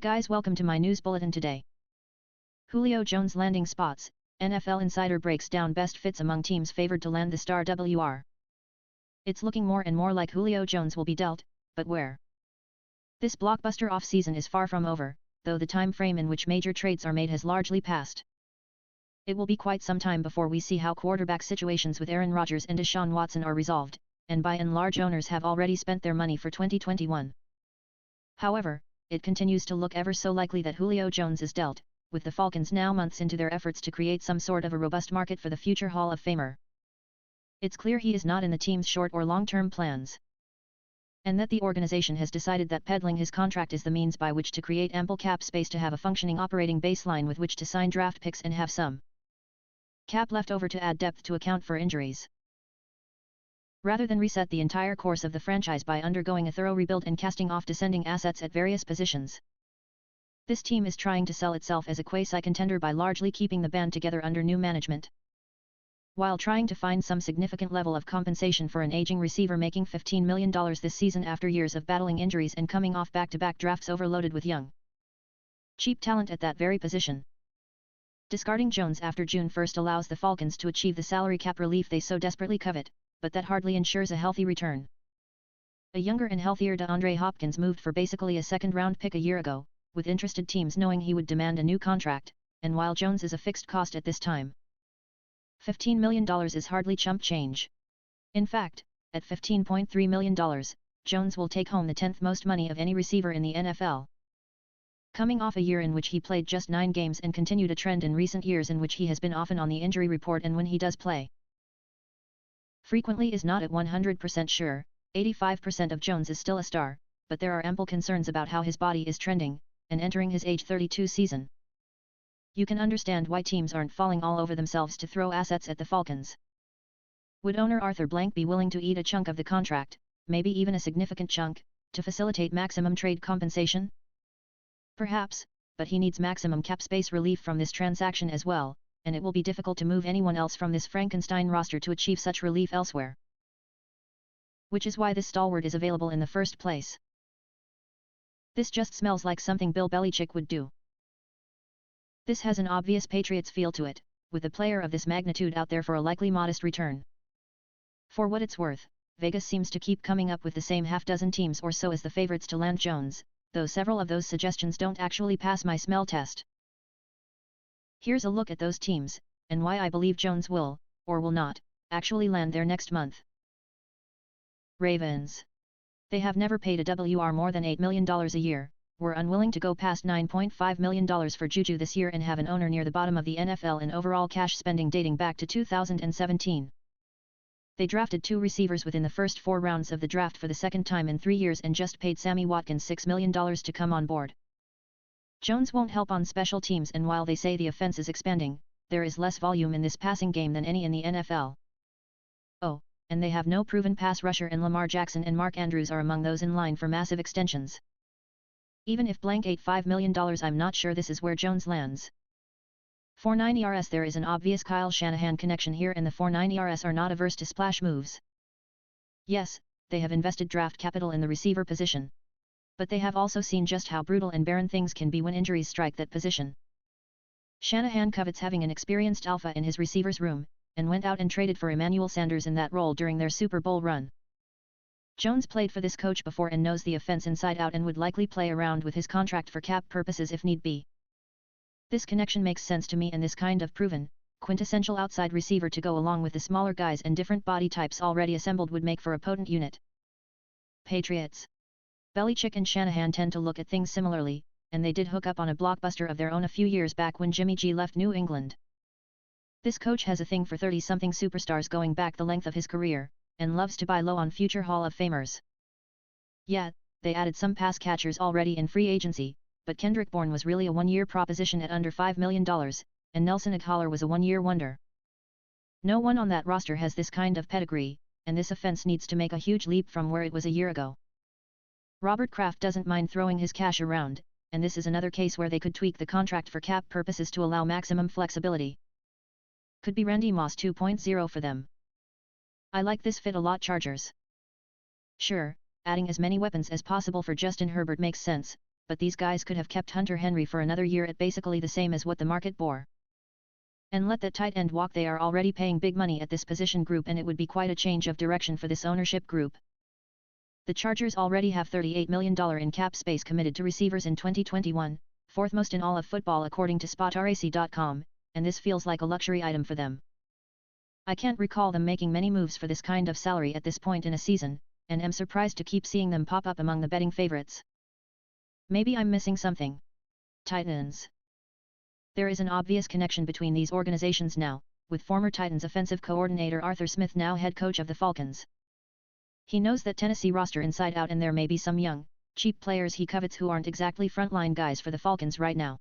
guys, welcome to my news bulletin today. Julio Jones landing spots, NFL Insider breaks down best fits among teams favored to land the star WR. It's looking more and more like Julio Jones will be dealt, but where? This blockbuster offseason is far from over, though the time frame in which major trades are made has largely passed. It will be quite some time before we see how quarterback situations with Aaron Rodgers and Deshaun Watson are resolved, and by and large owners have already spent their money for 2021. However, it continues to look ever so likely that Julio Jones is dealt, with the Falcons now months into their efforts to create some sort of a robust market for the future Hall of Famer. It's clear he is not in the team's short or long-term plans, and that the organization has decided that peddling his contract is the means by which to create ample cap space to have a functioning operating baseline with which to sign draft picks and have some cap left over to add depth to account for injuries, rather than reset the entire course of the franchise by undergoing a thorough rebuild and casting off descending assets at various positions. This team is trying to sell itself as a quasi-contender by largely keeping the band together under new management, while trying to find some significant level of compensation for an aging receiver making $15 million this season after years of battling injuries and coming off back-to-back drafts overloaded with young, cheap talent at that very position. Discarding Jones after June 1 allows the Falcons to achieve the salary cap relief they so desperately covet, but that hardly ensures a healthy return. A younger and healthier DeAndre Hopkins moved for basically a second-round pick a year ago, with interested teams knowing he would demand a new contract, and while Jones is a fixed cost at this time, $15 million is hardly chump change. In fact, at $15.3 million, Jones will take home the 10th most money of any receiver in the NFL. Coming off a year in which he played just 9 games and continued a trend in recent years in which he has been often on the injury report, and when he does play, frequently is not at 100% sure. 85% of Jones is still a star, but there are ample concerns about how his body is trending, and entering his age 32 season. You can understand why teams aren't falling all over themselves to throw assets at the Falcons. Would owner Arthur Blank be willing to eat a chunk of the contract, maybe even a significant chunk, to facilitate maximum trade compensation? Perhaps, but he needs maximum cap space relief from this transaction as well, and it will be difficult to move anyone else from this Frankenstein roster to achieve such relief elsewhere. Which is why this stalwart is available in the first place. This just smells like something Bill Belichick would do. This has an obvious Patriots feel to it, with a player of this magnitude out there for a likely modest return. For what it's worth, Vegas seems to keep coming up with the same half-dozen teams or so as the favorites to land Jones, though several of those suggestions don't actually pass my smell test. Here's a look at those teams, and why I believe Jones will, or will not, actually land there next month. Ravens. They have never paid a WR more than $8 million a year, were unwilling to go past $9.5 million for Juju this year, and have an owner near the bottom of the NFL in overall cash spending dating back to 2017. They drafted 2 receivers within the first 4 rounds of the draft for the second time in 3 years and just paid Sammy Watkins $6 million to come on board. Jones won't help on special teams, and while they say the offense is expanding, there is less volume in this passing game than any in the NFL. Oh, and they have no proven pass rusher, and Lamar Jackson and Mark Andrews are among those in line for massive extensions. Even if blank ate $5 million, I'm not sure this is where Jones lands. 4.9 ERS. There is an obvious Kyle Shanahan connection here, and the 4.9 ERS are not averse to splash moves. Yes, they have invested draft capital in the receiver position, but they have also seen just how brutal and barren things can be when injuries strike that position. Shanahan covets having an experienced alpha in his receivers room, and went out and traded for Emmanuel Sanders in that role during their Super Bowl run. Jones played for this coach before and knows the offense inside out, and would likely play around with his contract for cap purposes if need be. This connection makes sense to me, and this kind of proven, quintessential outside receiver to go along with the smaller guys and different body types already assembled would make for a potent unit. Patriots. Belichick and Shanahan tend to look at things similarly, and they did hook up on a blockbuster of their own a few years back when Jimmy G left New England. This coach has a thing for 30-something superstars going back the length of his career, and loves to buy low on future Hall of Famers. Yeah, they added some pass catchers already in free agency, but Kendrick Bourne was really a one-year proposition at under $5 million, and Nelson Agholor was a one-year wonder. No one on that roster has this kind of pedigree, and this offense needs to make a huge leap from where it was a year ago. Robert Kraft doesn't mind throwing his cash around, and this is another case where they could tweak the contract for cap purposes to allow maximum flexibility. Could be Randy Moss 2.0 for them. I like this fit a lot. Chargers. Sure, adding as many weapons as possible for Justin Herbert makes sense, but these guys could have kept Hunter Henry for another year at basically the same as what the market bore. And let that tight end walk. They are already paying big money at this position group, and it would be quite a change of direction for this ownership group. The Chargers already have $38 million in cap space committed to receivers in 2021, fourth most in all of football according to spotrac.com, and this feels like a luxury item for them. I can't recall them making many moves for this kind of salary at this point in a season, and am surprised to keep seeing them pop up among the betting favorites. Maybe I'm missing something. Titans. There is an obvious connection between these organizations now, with former Titans offensive coordinator Arthur Smith now head coach of the Falcons. He knows that Tennessee roster inside out, and there may be some young, cheap players he covets who aren't exactly frontline guys for the Falcons right now.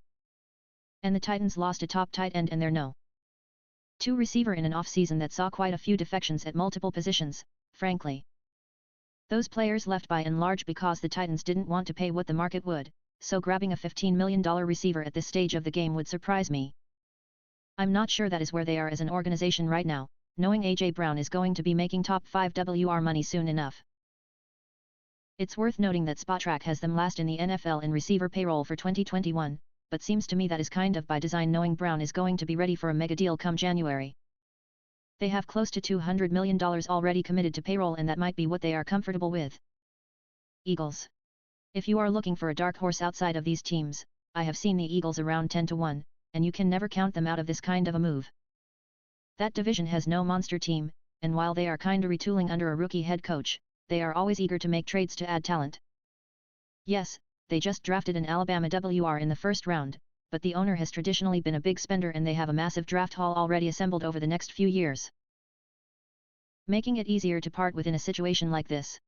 And the Titans lost a top tight end and their no.2 receiver in an offseason that saw quite a few defections at multiple positions, frankly. Those players left by and large because the Titans didn't want to pay what the market would, so grabbing a $15 million receiver at this stage of the game would surprise me. I'm not sure that is where they are as an organization right now, knowing A.J. Brown is going to be making top 5 WR money soon enough. It's worth noting that Spotrac has them last in the NFL in receiver payroll for 2021, but seems to me that is kind of by design, knowing Brown is going to be ready for a mega deal come January. They have close to $200 million already committed to payroll, and that might be what they are comfortable with. Eagles. If you are looking for a dark horse outside of these teams, I have seen the Eagles around 10-1, and you can never count them out of this kind of a move. That division has no monster team, and while they are kinda retooling under a rookie head coach, they are always eager to make trades to add talent. Yes, they just drafted an Alabama WR in the first round, but the owner has traditionally been a big spender, and they have a massive draft haul already assembled over the next few years. Making it easier to part with in a situation like this,